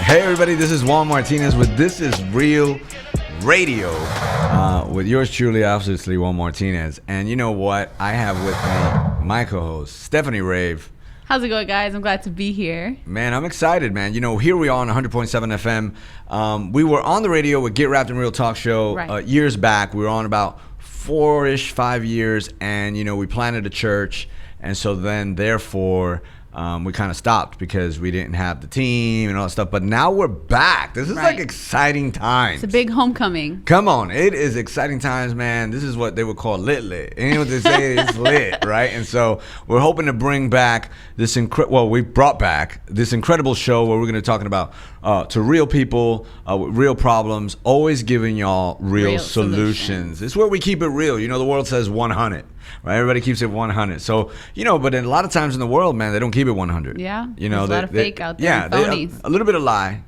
Hey everybody, this is Juan Martinez with This Is Real Radio with yours truly, obviously, Juan Martinez. And you know what? I have with me my co-host, Stephanie Rave. How's it going, guys? I'm glad to be here. Man, I'm excited, man. You know, here we are on 100.7 FM. We were on the radio with Get Wrapped in Real Talk Show years back. We were on about 5 years, and, you know, we planted a church. And so then, therefore, we kind of stopped because we didn't have the team and all that stuff. But now we're back. This is like exciting times. It's a big homecoming. Come on. It is exciting times, man. This is what they would call lit. And you know what they say? It's lit, right? And so we're hoping to bring back this we brought back this incredible show where we're going to be talking about to real people with real problems, always giving y'all real solutions. It's where we keep it real. You know, the world says 100. Right, everybody keeps it 100. So, you know, but a lot of times in the world, man, they don't keep it 100. Yeah, you know, there's a lot of fake out there. Yeah, phonies. A little bit of lie,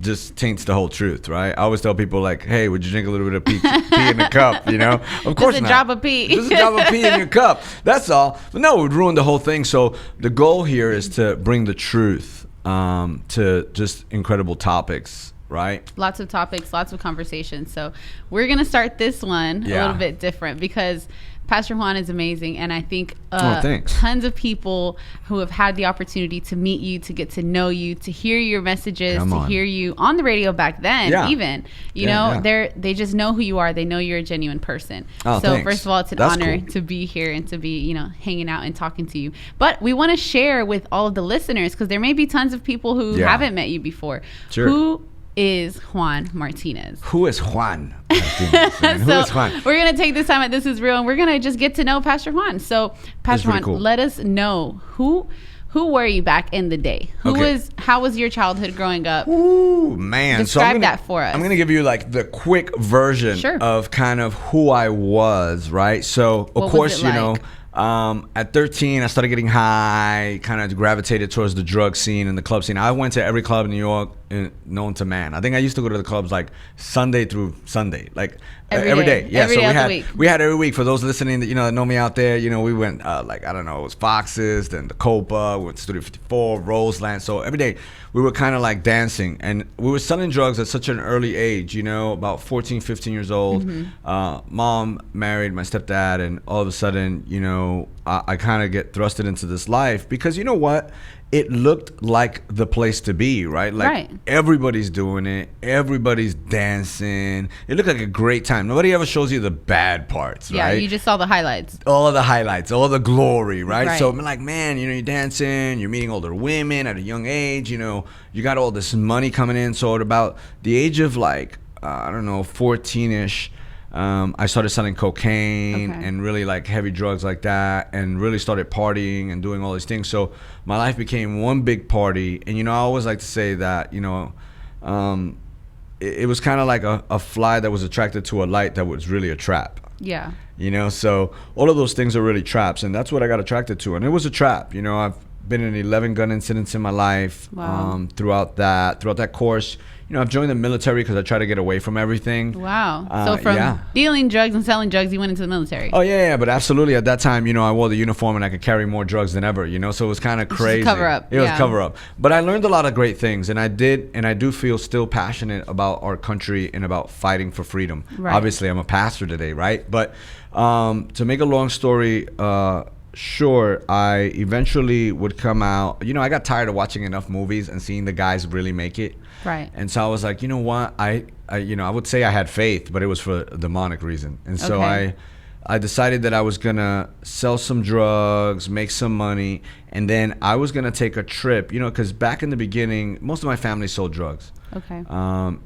just taints the whole truth, right? I always tell people like, "Hey, would you drink a little bit of pee in the cup?" You know, of course just not. Just a drop of pee. Just a drop of pee in your cup. That's all. But no, it would ruin the whole thing. So the goal here is to bring the truth to just incredible topics. Right. Lots of topics, lots of conversations. So we're going to start this one a little bit different because Pastor Juan is amazing. And I think tons of people who have had the opportunity to meet you, to get to know you, to hear your messages, hear you on the radio back then, even, you know, they just know who you are. They know you're a genuine person. So first of all, it's an honor to be here and to be, you know, hanging out and talking to you. But we want to share with all of the listeners because there may be tons of people who haven't met you before. Sure. Who is Juan Martinez? Who is Juan Martinez? Who is Juan? We're going to take this time at This Is Real and we're going to just get to know Pastor Juan. So, Pastor Juan, let us know who were you back in the day? How was your childhood growing up? Ooh, man. Describe that for us. I'm going to give you like the quick version of kind of who I was, right? So, of course, you know, at 13, I started getting high, kind of gravitated towards the drug scene and the club scene. I went to every club in New York known to man. I think I used to go to the clubs like Sunday through Sunday, like every day. Yeah, every day we had every week. For those listening that, you know, that know me out there, you know, we went like, I don't know, it was Fox's, then the Copa, we went to Studio 54, Roseland. So every day we were kind of like dancing, and we were selling drugs at such an early age, you know, about 14, 15 years old. Mom married my stepdad, and all of a sudden, you know, I kind of get thrusted into this life because, you know what? It looked like the place to be, right? Like everybody's doing it. Everybody's dancing. It looked like a great time. Nobody ever shows you the bad parts, right? Yeah, you just saw the highlights. All of the highlights, all the glory, right? So I'm like, man, you know, you're dancing, you're meeting older women at a young age, you know, you got all this money coming in. So at about the age of like, I don't know, 14-ish, I started selling cocaine and really like heavy drugs like that, and really started partying and doing all these things. So my life became one big party. And, you know, I always like to say that, you know, it was kind of like a fly that was attracted to a light that was really a trap. Yeah. You know, so all of those things are really traps. And that's what I got attracted to. And it was a trap. You know, I've been in 11 gun incidents in my life. Throughout that course. You know, I've joined the military because I try to get away from everything. Wow. So from dealing drugs and selling drugs, you went into the military. Oh, yeah. But absolutely. At that time, you know, I wore the uniform and I could carry more drugs than ever, you know. So it was kind of crazy. It was cover up. It was cover up. But I learned a lot of great things. And I do feel still passionate about our country and about fighting for freedom. Obviously, I'm a pastor today, right? But to make a long story sure, I eventually would come out. You know, I got tired of watching enough movies and seeing the guys really make it. Right. And so I was like, you know what? I you know, I would say I had faith, but it was for a demonic reason. And so I decided that I was going to sell some drugs, make some money, and then I was going to take a trip, you know, because back in the beginning, most of my family sold drugs.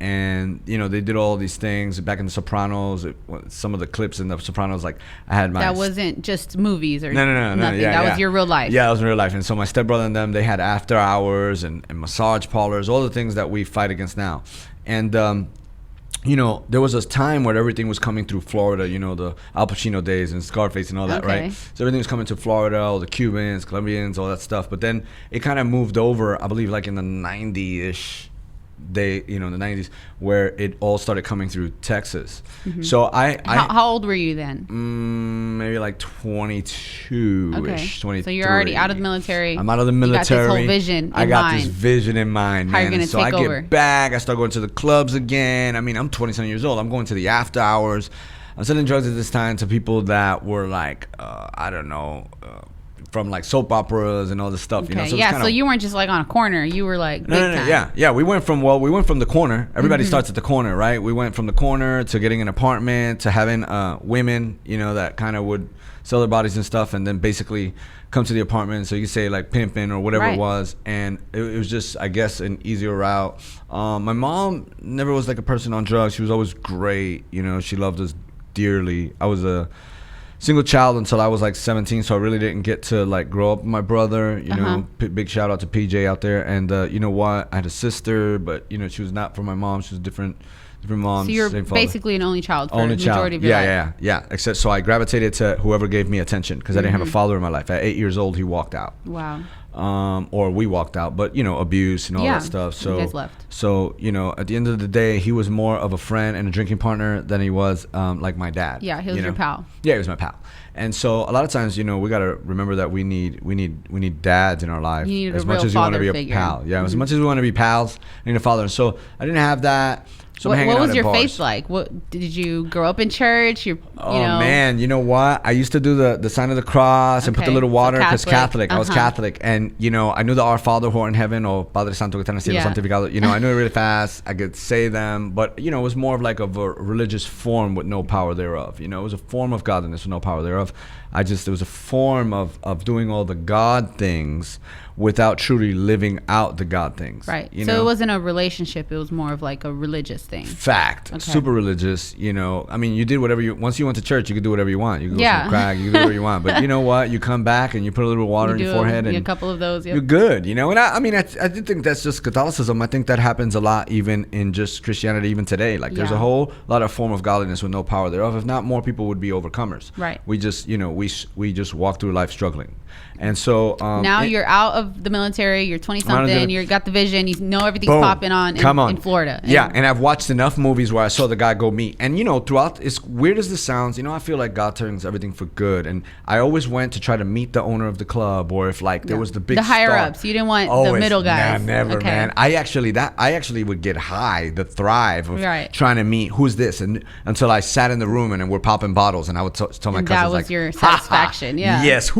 And, you know, they did all these things back in The Sopranos. Some of the clips in The Sopranos, like I had my... That wasn't just movies or nothing. That was your real life. Yeah, it was real life. And so my stepbrother and them, they had after hours and massage parlors, all the things that we fight against now. And, you know, there was this time where everything was coming through Florida, you know, the Al Pacino days and Scarface and all that, right? So everything was coming to Florida, all the Cubans, Colombians, all that stuff. But then it kind of moved over, I believe, like in the 90-ish in the 90s, where it all started coming through Texas. So how old were you then? maybe like 22-ish, okay. 23. So you're already out of the military. I'm out of the military. You got this whole vision I got this vision in mind, How man. you're gonna so take I over. get back. I start going to the clubs again. I mean, I'm 27 years old. I'm going to the after hours. I'm selling drugs at this time to people that were like, I don't know, from like soap operas and all this stuff. Okay. You know? So yeah, so you weren't just like on a corner. You were like big time. Yeah. We went from the corner. Everybody starts at the corner, right? We went from the corner to getting an apartment to having women, you know, that kind of would sell their bodies and stuff, and then basically come to the apartment. So you could say like pimping or whatever it was, and it was just, I guess, an easier route. My mom never was like a person on drugs. She was always great. You know, she loved us dearly. I was a single child until I was like 17, so I really didn't get to like grow up with my brother. You know, big shout out to PJ out there. And you know what? I had a sister, but you know, she was not from my mom. She was different moms. So you're basically an only child for the majority of your life. Yeah. Except so I gravitated to whoever gave me attention because I didn't have a father in my life. At 8 years old, he walked out. Wow. Or we walked out, but you know, abuse and all that stuff. So you guys left. So you know, at the end of the day, he was more of a friend and a drinking partner than he was like my dad. Yeah, he was your pal. Yeah, he was my pal. And so a lot of times, you know, we gotta remember that we need dads in our life as much as you want to be a pal. Yeah, as much as we want to be pals, I need a father. And so I didn't have that. So what was your faith like? What did you grow up in church? Man, you know what? I used to do the sign of the cross and put the little water because Catholic. I was Catholic, and you know, I knew the Our Father who art in heaven, or Padre Santo que está en el cielo, santificado. You know, I knew it really fast. I could say them, but you know, it was more of like of a religious form with no power thereof. You know, it was a form of godliness with no power thereof. It was a form of doing all the God things without truly living out the God things. Right. So it wasn't a relationship. It was more of like a religious thing. Fact. Okay. Super religious. You know, I mean, you did whatever once you went to church, you could do whatever you want. You could go smoke crack, you could do whatever you want. But you know what? You come back and you put a little water in your forehead and a couple of those. Yep. You're good. You know, and I mean, I did think that's just Catholicism. I think that happens a lot even in just Christianity even today. Like there's a whole lot of form of godliness with no power thereof. If not, more people would be overcomers. Right. We just, you know, we just walk through life struggling. And so now you're out of the military, you're 20 something, you got the vision, you know everything's popping on in Florida. And I've watched enough movies where I saw the guy go meet. And you know, throughout, as weird as this sounds, you know, I feel like God turns everything for good. And I always went to try to meet the owner of the club, or if like there was the big higher ups. You didn't want the middle guys. Nah, never, man. I actually would get high, the thrive of trying to meet who's this, and until I sat in the room and we're popping bottles, and I would tell my cousins that was your satisfaction. Yeah. Yes.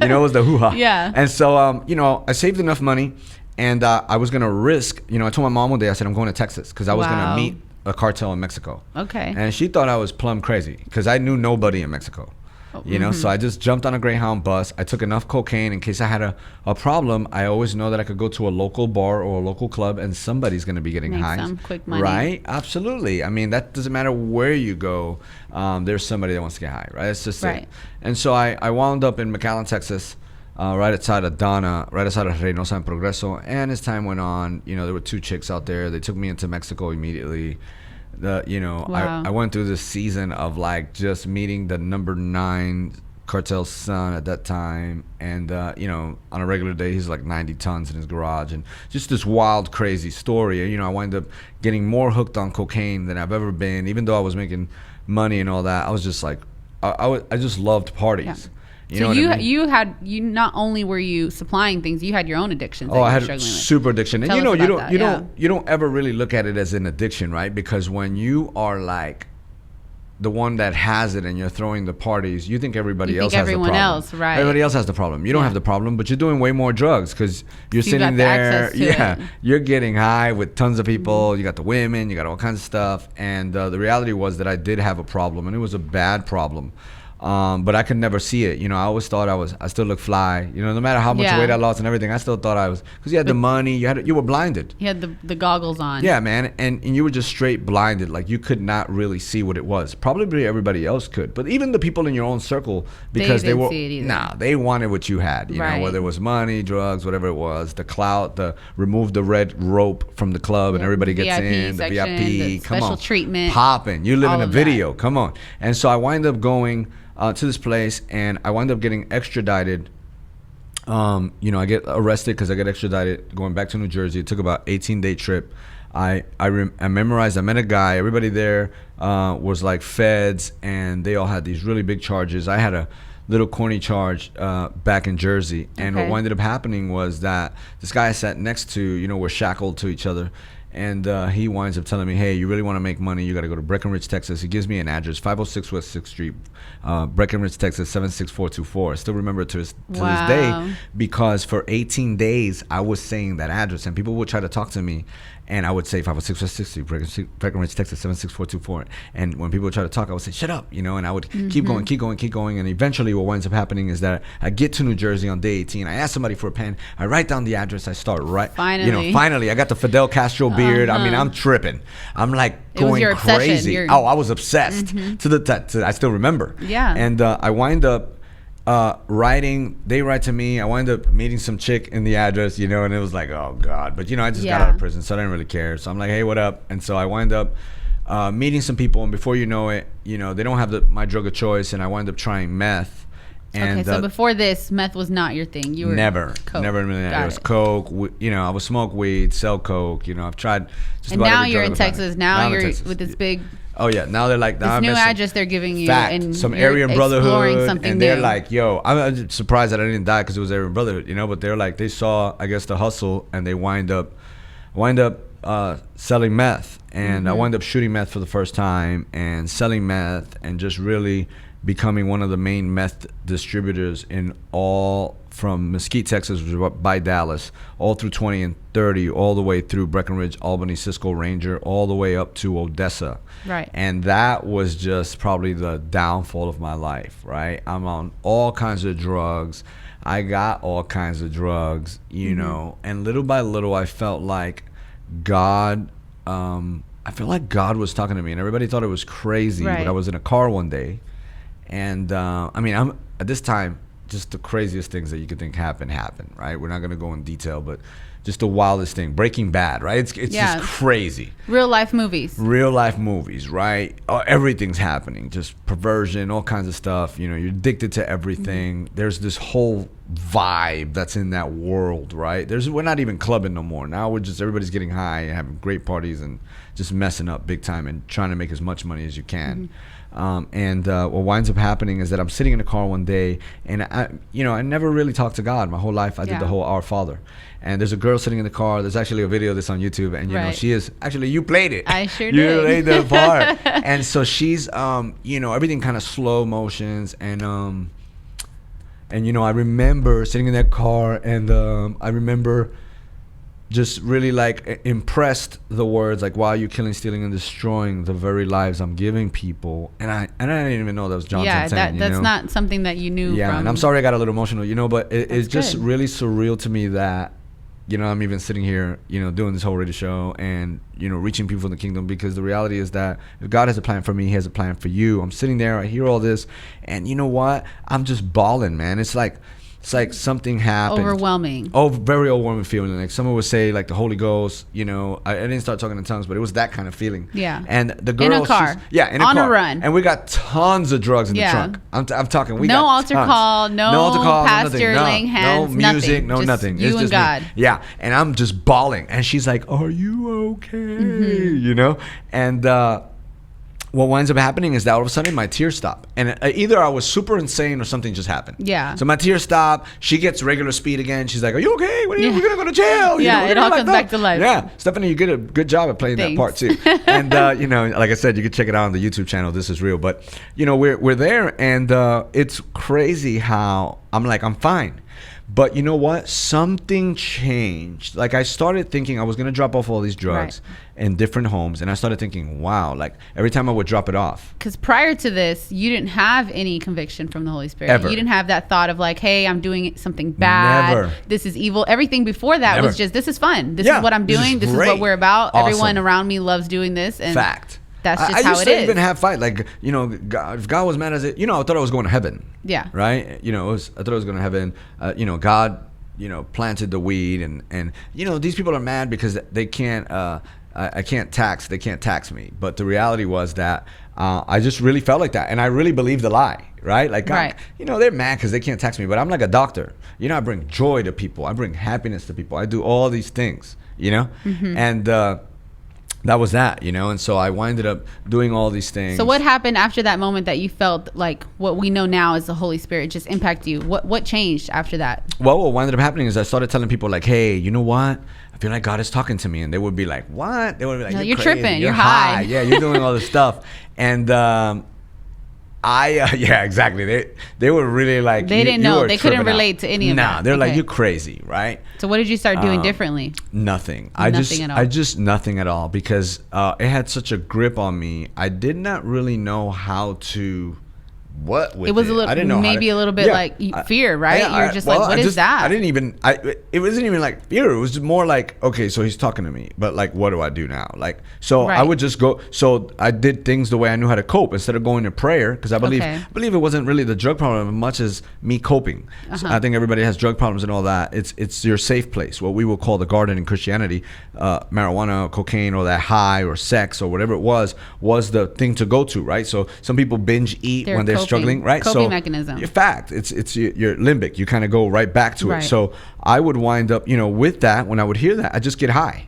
You know, it was the hoo-ha. Yeah. And so, you know, I saved enough money, and I was going to risk, you know, I told my mom one day, I said, I'm going to Texas, because I was going to meet a cartel in Mexico. Okay. And she thought I was plumb crazy, because I knew nobody in Mexico. You know, so I just jumped on a Greyhound bus. I took enough cocaine in case I had a problem. I always know that I could go to a local bar or a local club and somebody's going to be getting high. Some quick money. Right? Absolutely. I mean, that doesn't matter where you go. There's somebody that wants to get high, right? It's just it. And so I wound up in McAllen, Texas, right outside of Donna, right outside of Reynosa and Progreso. And as time went on, you know, there were two chicks out there. They took me into Mexico immediately. I went through this season of like just meeting the number 9 cartel's son at that time, and you know, on a regular day he's like 90 tons in his garage, and just this wild, crazy story. And you know, I wound up getting more hooked on cocaine than I've ever been, even though I was making money and all that. I was just like, I just loved parties. Yeah. You know you not only were you supplying things, you had your own addictions. I had a super addiction. And you don't ever really look at it as an addiction, right? Because when you are like the one that has it and you're throwing the parties, you think everybody else has the problem. Everybody else has the problem. You don't have the problem, but you're doing way more drugs because you're sitting there. You're getting high with tons of people. You got the women, you got all kinds of stuff. And the reality was that I did have a problem, and it was a bad problem. But I could never see it. You know, I always thought I still look fly. You know, no matter how much weight I lost and everything, I still thought I was, because you had the money, you were blinded. You had the goggles on. Yeah, man, and you were just straight blinded. Like you could not really see what it was. Probably everybody else could, but even the people in your own circle, because they were, they wanted what you had. You know, whether it was money, drugs, whatever it was, the clout, remove the red rope from the club and everybody gets VIP in, the section, VIP, the special treatment, popping. You live in a video, come on. And so I wind up going to this place, and I wound up getting extradited. You know, I get arrested because I get extradited going back to New Jersey. It took about 18-day trip. I memorized. I met a guy. Everybody there was like feds, and they all had these really big charges. I had a little corny charge back in Jersey, and what ended up happening was that this guy I sat next to, you know, we're shackled to each other. And he winds up telling me, hey, you really want to make money, you got to go to Breckenridge, Texas. He gives me an address, 506 West 6th Street, Breckenridge, Texas, 76424. I still remember it to this day, because for 18 days I was saying that address, and people would try to talk to me, and I would say 506 West 6th Street, Breckenridge, Texas, 76424. And when people would try to talk, I would say, shut up, you know, and I would keep going. And eventually what winds up happening is that I get to New Jersey on day 18. I ask somebody for a pen. I write down the address. I start finally, I got the Fidel Castro beard. I mean, I'm tripping. I'm like going crazy. I was obsessed to I still remember. Yeah. And I wind up writing, they write to me. I wind up meeting some chick in the address, you know, and it was like, oh God. But, you know, I just got out of prison, so I didn't really care. So I'm like, hey, what up? And so I wind up meeting some people, and before you know it, you know, they don't have my drug of choice, and I wind up trying meth. And, so before this, meth was not your thing. You were never in a million. It was coke. You know, I would smoke weed, sell coke. You know, I've tried just about every drug. And now you're in Texas. Now you're with this big. Oh yeah, now they're like, this new address they're giving you, and some Aryan Brotherhood, and they're like, yo, I'm surprised that I didn't die because it was Aryan Brotherhood, you know. But they're like, they saw, I guess, the hustle, and they wind up selling meth, and I wind up shooting meth for the first time, and selling meth, and just really becoming one of the main meth distributors in all from Mesquite, Texas, which was by Dallas, all through 20 and 30, all the way through Breckenridge, Albany, Cisco Ranger, all the way up to Odessa. Right. And that was just probably the downfall of my life, right? I'm on all kinds of drugs. I got all kinds of drugs, you know, and little by little, I felt like God was talking to me, and everybody thought it was crazy. Right. But I was in a car one day, and I mean, I'm at this time, just the craziest things that you could think happen, right? We're not going to go in detail, but just the wildest thing. Breaking Bad, right? It's just crazy. Real life movies, right? Everything's happening. Just perversion, all kinds of stuff. You know, you're addicted to everything. There's this whole vibe that's in that world, right? We're not even clubbing no more. Now everybody's getting high and having great parties and just messing up big time and trying to make as much money as you can. What winds up happening is that I'm sitting in a car one day, and I never really talked to God my whole life. I did the whole Our Father, and there's a girl sitting in the car. There's actually a video of this on YouTube, and you know, she is actually, you played it. I sure you did. You played the part, and so she's everything kind of slow motions, and you know, I remember sitting in that car, and I remember just really like impressed the words like, "Why are you killing, stealing, and destroying the very lives I'm giving people?" And I didn't even know that was John 10:10. Yeah, that's not something that you knew. Yeah, and I'm sorry I got a little emotional, you know, but it's just really surreal to me that, you know, I'm even sitting here, you know, doing this whole radio show and, you know, reaching people in the kingdom, because the reality is that if God has a plan for me, He has a plan for you. I'm sitting there, I hear all this, and you know what? I'm just bawling, man. It's like something happened. Overwhelming. Oh, very overwhelming feeling. Like someone would say, like the Holy Ghost, you know, I didn't start talking in tongues, but it was that kind of feeling. Yeah. And the girl. In a car. In a car. On a run. And we got tons of drugs in the trunk. I'm talking. We no got altar tons. Call, no altar call, pastor laying hands, no music, nothing. Nothing. You it's and just God. Me. Yeah. And I'm just bawling. And she's like, "Are you okay?" You know? And what winds up happening is that all of a sudden my tears stop, and either I was super insane or something just happened. Yeah. So my tears stop. She gets regular speed again. She's like, "Are you okay? We're gonna go to jail." Yeah, it all comes back to life. Yeah, Stephanie, you did a good job at playing that part too. And you know, like I said, you can check it out on the YouTube channel. This is real, but you know, we're there, and it's crazy how I'm fine. But you know what? Something changed. Like I started thinking I was gonna drop off all these drugs in different homes, and I started thinking, wow, like every time I would drop it off. Because prior to this, you didn't have any conviction from the Holy Spirit. Ever. You didn't have that thought of like, hey, I'm doing something bad. Never. This is evil. Everything before that was just, this is fun. This is what I'm doing. This is what we're about. Awesome. Everyone around me loves doing this. And fact. That's just I how used it to is. even have fight, like, you know, God, if God was mad as it, you know, I thought I was going to heaven. Yeah. Right. You know, I thought I was going to heaven. You know, God, you know, planted the weed, and you know, these people are mad because they can't. They can't tax me. But the reality was that I just really felt like that, and I really believed the lie. Right. Like, you know, they're mad because they can't tax me, but I'm like a doctor. You know, I bring joy to people. I bring happiness to people. I do all these things. You know, and that was that, you know. And so I winded up doing all these things. So what happened after that moment that you felt like what we know now as the Holy Spirit just impact you? What changed after that? Well, what winded up happening is I started telling people like, hey, you know what? I feel like God is talking to me. And they would be like, what? They would be like, no, you're crazy. Tripping. You're high. Yeah, you're doing all this stuff. And yeah, exactly. They were really like, they didn't know. They couldn't relate to any of that. Nah, they're like, you're crazy, right? So what did you start doing differently? Nothing. Nothing at all because it had such a grip on me. I did not really know how to. What with it was a little, I didn't know maybe a little bit like fear, right? You're just like, what is that? I didn't even. It wasn't even like fear. It was more like, okay, so he's talking to me, but like, what do I do now? Like, so I would just go. So I did things the way I knew how to cope instead of going to prayer because I believe it wasn't really the drug problem as much as me coping. So I think everybody has drug problems and all that. It's your safe place, what we will call the garden in Christianity. Marijuana, cocaine, or that high, or sex, or whatever it was the thing to go to, right? So some people binge eat when they're struggling, right? Coping mechanism. In fact, it's your limbic. You kind of go right back to it. So I would wind up, with that. When I would hear that, I just get high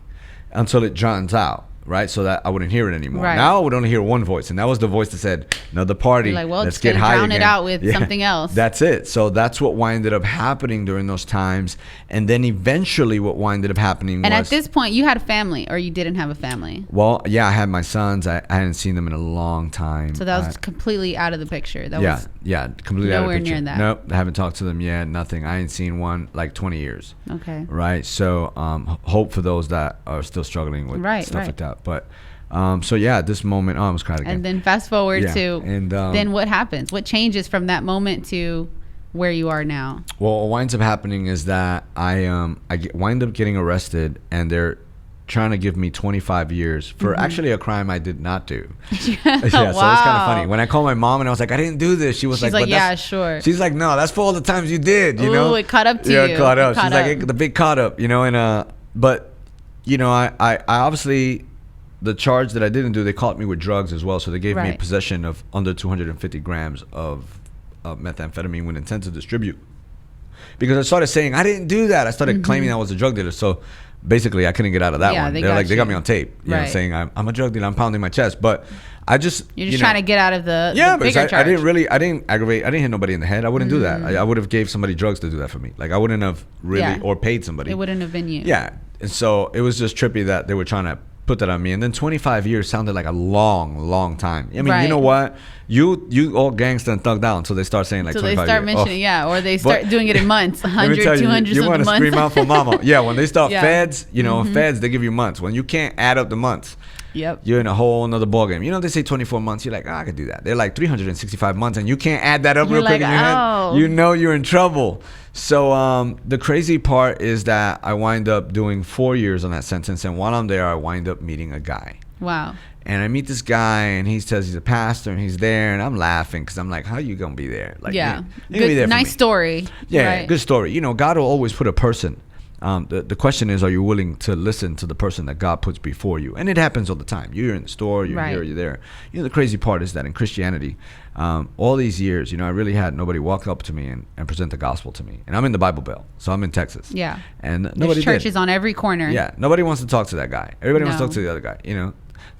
until it drowns out, right? So that I wouldn't hear it anymore. Right. Now I would only hear one voice, and that was the voice that said, "Another party. You're like, well, let's get high drown again." It out with something else. That's it. So that's what winded up happening during those times, and then eventually, what winded up happening. And at this point, you had a family, or you didn't have a family? Well, yeah, I had my sons. I hadn't seen them in a long time. So that was completely out of the picture. That was completely out of the picture. Near that. Nope, I haven't talked to them yet. Nothing. I ain't seen one like 20 years. Okay. Right. So hope for those that are still struggling with stuff like that. But so yeah, at this moment, I almost cried again. And then fast forward to then what happens? What changes from that moment to where you are now? Well, what winds up happening is that I wind up getting arrested, and they're trying to give me 25 years for actually a crime I did not do. So it's kind of funny. When I called my mom and I was like, I didn't do this, she's like, yeah, sure. She's like, no, that's for all the times you did, you know? It caught up to you. Yeah, it caught up. She's like, the big caught up, and but I obviously, the charge that I didn't do, they caught me with drugs as well, so they gave me possession of under 250 grams of methamphetamine with intent to distribute. Because I started saying I didn't do that. I started claiming I was a drug dealer. So basically, I couldn't get out of that one. They got me on tape, saying I'm a drug dealer. I'm pounding my chest, but I just you're just trying to get out of the bigger charge. I didn't aggravate. I didn't hit nobody in the head. I wouldn't do that. I would have gave somebody drugs to do that for me. Like I wouldn't have really or paid somebody. It wouldn't have been you. Yeah, and so it was just trippy that they were trying to put that on me. And then 25 years sounded like a long time. I mean, you know what? You all gangsta and thugged out until they start saying like 25 years. So they start mentioning, or they start doing it in months, 100, 200 you want to scream out for mama. Yeah, when they start feds, Mm-hmm. feds, they give you months. When you can't add up the months, you're in a whole nother ballgame. They say 24 months. You're like, I could do that. They're like 365 months, and you can't add that up real quick in your head. You're in trouble. So the crazy part is that I wind up doing 4 years on that sentence, and while I'm there, I wind up meeting a guy. Wow. And I meet this guy, and he says he's a pastor, and he's there, and I'm laughing because I'm like, how are you going to be there? Like, you're good, be there nice story. Yeah, good story. God will always put a person. The question is, are you willing to listen to the person that God puts before you? And it happens all the time. You're in the store, you're here, you're there. The crazy part is that in Christianity, all these years, I really had nobody walk up to me and present the gospel to me. And I'm in the Bible Belt, so I'm in Texas. Yeah. And there's nobody churches on every corner. Yeah, nobody wants to talk to that guy. Everybody wants to talk to the other guy,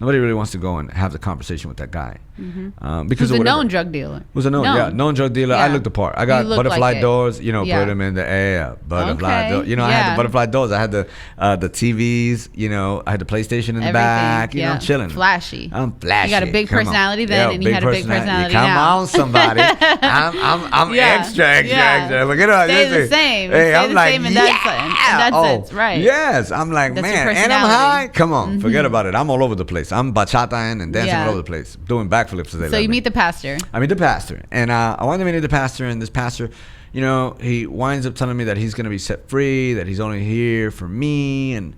Nobody really wants to go and have the conversation with that guy. Because who's a known drug dealer. Who's a known drug dealer. I looked the part. I got butterfly doors, put them in the air. Butterfly doors. I had the butterfly doors. I had the TVs, I had the PlayStation in the back. I'm chilling. Flashy. I'm flashy. You got a big personality then, and you had a big personality now. Come on, somebody. I'm extra. Look at us. Stay the same. Hey, I'm like, in that sense, right? Yes, I'm like, man, and I'm high. Come on, forget about it. I'm all over the place. I'm bachataing and dancing all over the place, doing backflips. So you meet the pastor. I meet the pastor, and I wanted to meet the pastor, and this pastor, he winds up telling me that he's going to be set free, that he's only here for me, and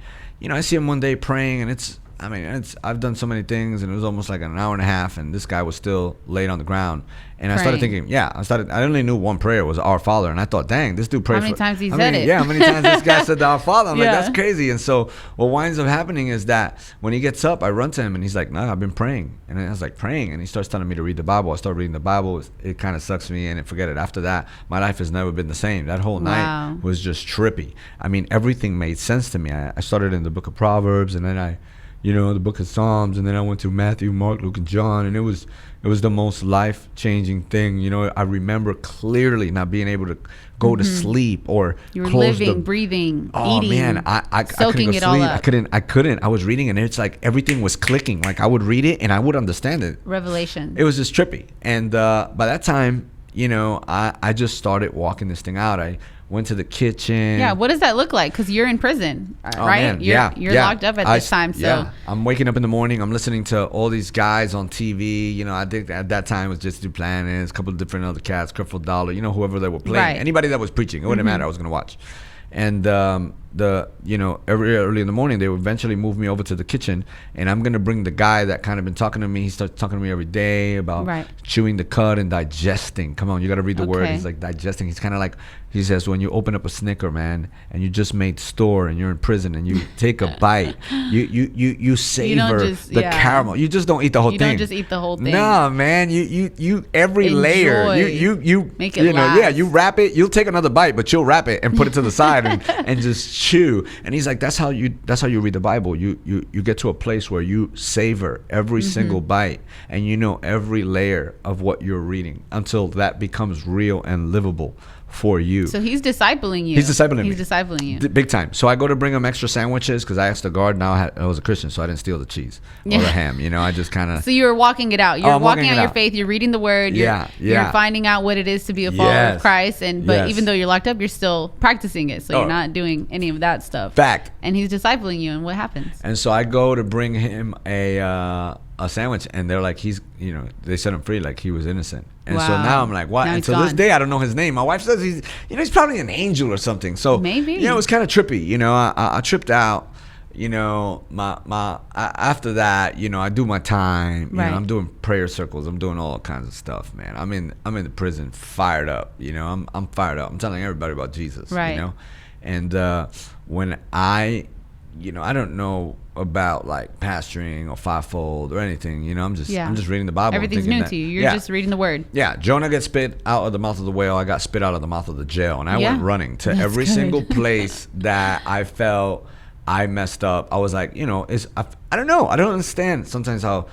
I see him one day praying, and I've done so many things, and it was almost like an hour and a half, and this guy was still laid on the ground. And praying. I started thinking, I only knew one prayer was Our Father, and I thought, dang, this dude prayed. How many times he said it? Yeah, how many times this guy said the Our Father? I'm like, that's crazy. And so what winds up happening is that when he gets up, I run to him, and he's like, no, I've been praying. And I was like, praying? And he starts telling me to read the Bible. I start reading the Bible. It kind of sucks me in, and forget it. After that, my life has never been the same. That whole night was just trippy. Everything made sense to me. I started in the book of Proverbs, and then I the book of Psalms, and then I went to Matthew, Mark, Luke, and John, and it was the most life-changing thing. I remember clearly not being able to go to sleep or you were close living, breathing, oh eating, man, I soaking couldn't go it all sleep. up. I couldn't. I was reading, and it's like everything was clicking. Like I would read it, and I would understand it. Revelation. It was just trippy, and by that time, I just started walking this thing out. I went to the kitchen. Yeah, what does that look like? Because you're in prison, right? Man. You're locked up at this time. So yeah. I'm waking up in the morning. I'm listening to all these guys on TV. I think at that time it was just Duplantis, a couple of different other cats, Creflo Dollar, whoever they were playing. Right. Anybody that was preaching. It wouldn't matter. I was going to watch. And every early in the morning, they would eventually move me over to the kitchen, and I'm going to bring the guy that kind of been talking to me. He starts talking to me every day about chewing the cud and digesting. Come on, you got to read the word. He's like digesting. He's kind of like, he says, when you open up a Snicker, man, and you just made store and you're in prison and you take a bite, you savor the caramel. You just don't eat the whole thing. You don't just eat the whole thing. No, man, you every Enjoy. layer. You make it last. you wrap it. You'll take another bite, but you'll wrap it and put it to the side and just chew. And he's like, that's how you read the Bible. You get to a place where you savor every single bite, and every layer of what you're reading until that becomes real and livable for you. So he's discipling you. He's discipling you. Big time. So I go to bring him extra sandwiches because I asked the guard. Now I was a Christian, so I didn't steal the cheese or the ham. I just kind of. So you were walking it out. You're walking out your faith. You're reading the word. You're finding out what it is to be a follower of Christ. But even though you're locked up, you're still practicing it. So you're not doing any of that stuff. Fact. And he's discipling you. And what happens? And so I go to bring him a sandwich, and they're like, they set him free like he was innocent. And so now I'm like, what? And to this day, I don't know his name. My wife says he's probably an angel or something. So maybe, it was kind of trippy. I tripped out. After that, I do my time. I'm doing prayer circles. I'm doing all kinds of stuff, man. I'm in the prison, fired up. I'm fired up. I'm telling everybody about Jesus. Right. And when I don't know about like pastoring or fivefold or anything. I'm just reading the Bible. Everything's new to you. You're just reading the word. Yeah, Jonah gets spit out of the mouth of the whale. I got spit out of the mouth of the jail, and I went running to every single place that I felt I messed up. I was like, I don't know. I don't understand sometimes how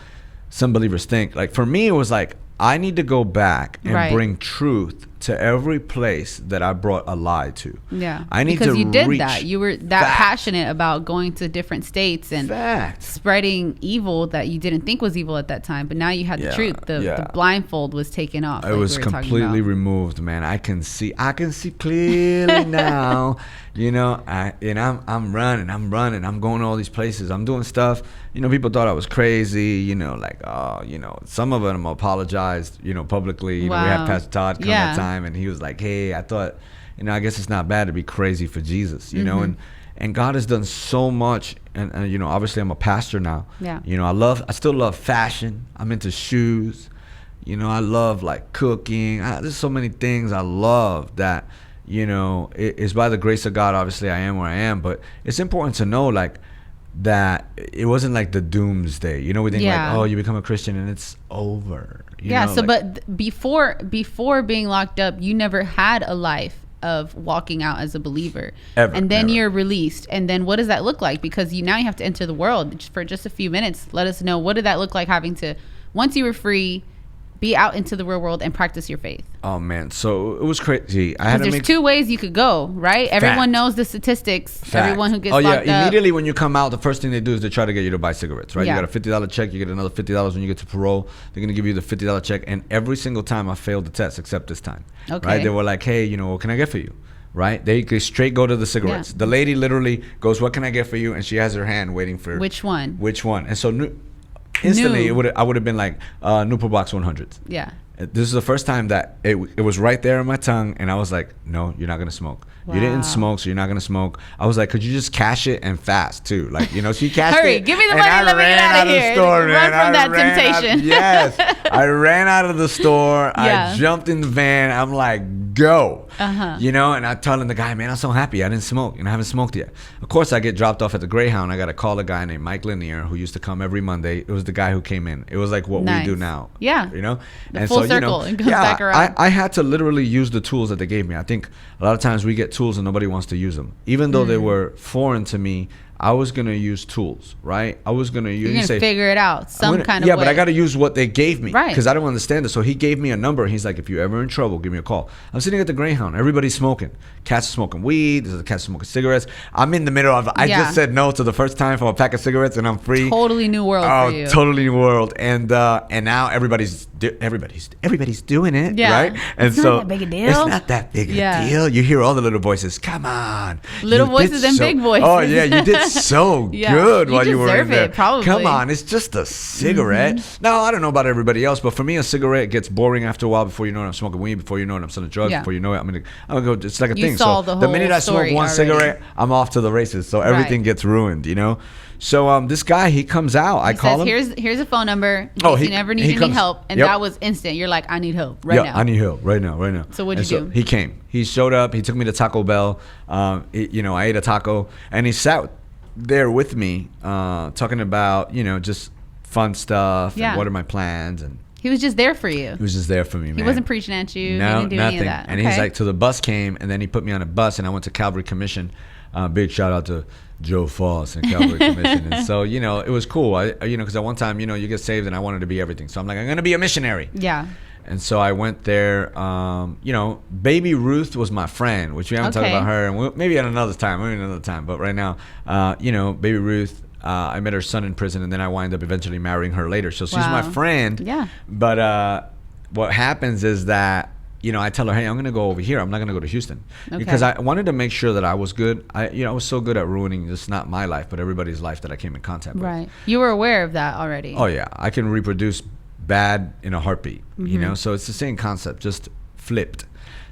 some believers think. Like for me, it was like I need to go back and bring truth to every place that I brought a lie to. Yeah. I need because to you did reach that. You were that passionate about going to different states and spreading evil that you didn't think was evil at that time. But now you had the truth. The blindfold was taken off. It was completely removed, man. I can see clearly now. I'm running. I'm going to all these places. I'm doing stuff. People thought I was crazy. Some of them apologized. Publicly. We had Pastor Todd come that time, and he was like, "Hey, I thought, I guess it's not bad to be crazy for Jesus." And God has done so much. And obviously I'm a pastor now. Yeah. I still love fashion. I'm into shoes. I love like cooking. There's so many things I love that. It's by the grace of God. Obviously, I am where I am, but it's important to know, like, that it wasn't like the doomsday. We think like, oh, you become a Christian and it's over. But before being locked up, you never had a life of walking out as a believer. And then you're released. And then what does that look like? Because now you have to enter the world for just a few minutes. Let us know, what did that look like having to, once you were free, be out into the real world and practice your faith? Oh man, so it was crazy. There's two ways you could go, right? Everyone knows the statistics. Everyone who gets locked up. Immediately when you come out, the first thing they do is they try to get you to buy cigarettes, right? You got a $50 check, you get another $50 when you get to parole. They're gonna give you the $50 check, and every single time I failed the test except this time. Okay. Right? They were like, hey, what can I get for you? Right? They straight go to the cigarettes. The lady literally goes, what can I get for you? And she has her hand waiting for which one. And so instantly I would have been like Newport Box 100s. Yeah. This is the first time that it was right there in my tongue, and I was like, no, you're not going to smoke. Wow. You didn't smoke, so you're not going to smoke. I was like, could you just cash it and fast, too? Like, she cashed Hurry, it. give me the money, let me get out of here. Run from that temptation. Yes. I ran out of the store. I jumped in the van. I'm like, go. And I'm telling the guy, man, I'm so happy I didn't smoke, and I haven't smoked yet. Of course, I get dropped off at the Greyhound. I got to call a guy named Mike Lanier, who used to come every Monday. It was the guy who came in. It was like what we do now. Yeah. And full circle and goes back around. I had to literally use the tools that they gave me. I think a lot of times we get tools and nobody wants to use them. Even though they were foreign to me, I was going to use tools, right? I was going to use... You're going to figure it out some kind of way. Yeah, but I got to use what they gave me. Right. Because I don't understand it. So he gave me a number. He's like, if you're ever in trouble, give me a call. I'm sitting at the Greyhound. Everybody's smoking. Cats are smoking weed. There's a cat smoking cigarettes. I'm in the middle of... I just said no to the first time for a pack of cigarettes, and I'm free. Totally new world for you. Totally new world. And now everybody's doing it, right? And it's not that big a deal. It's not that big a deal. You hear all the little voices. Come on. Little voices and big voices. Oh, yeah. You did so good while you were in there. Probably. Come on. It's just a cigarette. Mm-hmm. Now, I don't know about everybody else, but for me, a cigarette gets boring after a while. Before you know it, I'm smoking weed. Before you know it, I'm selling drugs. Before you know it, I'm gonna go. It's like a thing. So the minute I smoke one cigarette, I'm off to the races. So everything gets ruined, you know? So this guy, he comes out. I call him. Here's a phone number. In case you never need any help. And that was instant. You're like, I need help now. I need help right now. So what'd you do? He came. He showed up. He took me to Taco Bell. I ate a taco. And he sat there with me talking about, just fun stuff. And what are my plans. And he was just there for you. He was just there for me, man. He wasn't preaching at you. No, he didn't do nothing. Any of that. And he's like, so the bus came. And then he put me on a bus. And I went to Calvary Commission. Big shout out to Joe Foss and Calvary Commission. And so, it was cool. Because at one time, you get saved and I wanted to be everything. So I'm like, I'm going to be a missionary. Yeah. And so I went there. Baby Ruth was my friend, which we haven't talked about her. And maybe at another time. But right now, Baby Ruth, I met her son in prison. And then I wind up eventually marrying her later. So she's my friend. Yeah. But what happens is that, I tell her, hey, I'm going to go over here. I'm not going to go to Houston. Because I wanted to make sure that I was good. I was so good at ruining just not my life, but everybody's life that I came in contact with. Right. You were aware of that already. Oh, yeah. I can reproduce bad in a heartbeat, So it's the same concept, just flipped.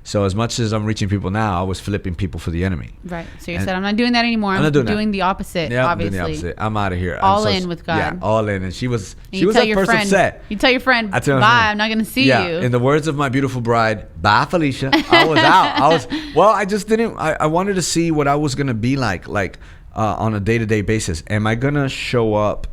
So as much as I'm reaching people now, I was flipping people for the enemy. Right. So you said, I'm not doing that anymore. I'm doing the opposite, yeah, obviously. I'm doing the opposite. I'm out of here. All in with God. Yeah, all in. And she was at first upset. You tell your friend, bye, I'm not going to see you. In the words of my beautiful bride, bye, Felicia. I was out. I just didn't, I wanted to see what I was going to be like on a day-to-day basis. Am I going to show up